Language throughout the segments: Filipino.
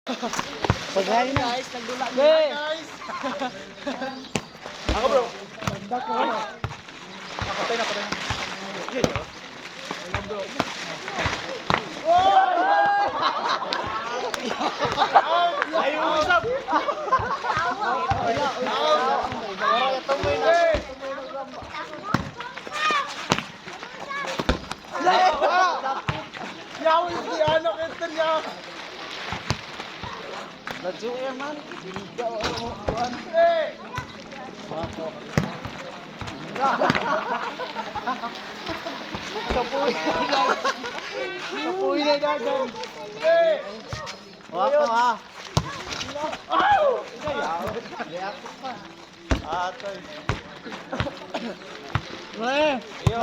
Paghain na. Guys, nagdula na Hey! guys. Ako bro. Pagdak ko. Patay na. Ayaw mo isap. Yaw hindi anak ito niya. Ladyo eh man. Hey! Kapuy na dagan. Hey! Wako ha. Atoy. Eh. Yo.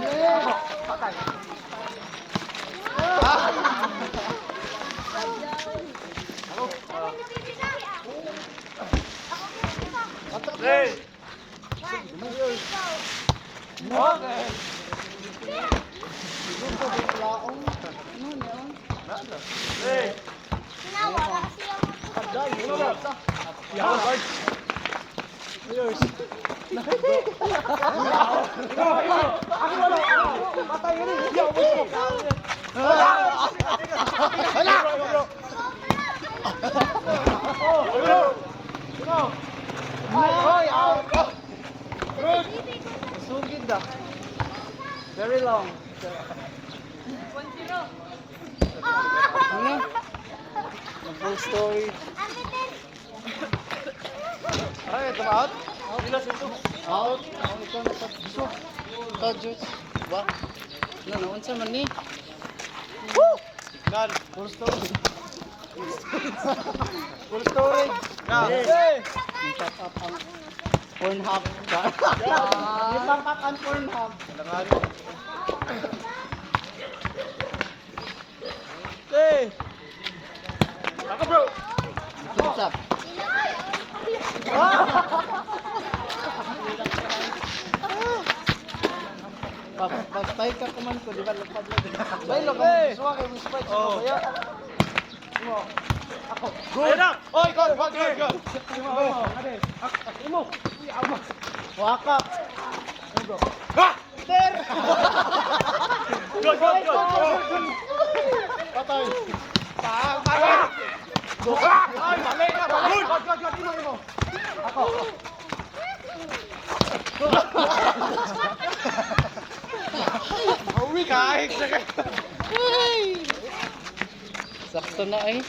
Hey. Okay. Hey. Yaw guys. Sugid dah. Very long. Ano? Full story. Ay, come out. Out. Ikaw na pagbiso. Ikaw, Diyos. Ba? Ano, unsa man ni? Gan. Full story. Full story. Hey! Top up ang Pornhub. Yung top up ang Pornhub. Hey! Ako bro. What's up? Pagpay ka kuman ko, di ba? Lupad mo. Bay, lo Hey! Suwa kayo mo sprite. Oh. Kaya. Mo. Ako. Ayun na. Oy, good. Waka. Ha! Ter! Good. Patay. Ay, mali ka. Imo. Ako. Uwi kahit sa Sakto na eh.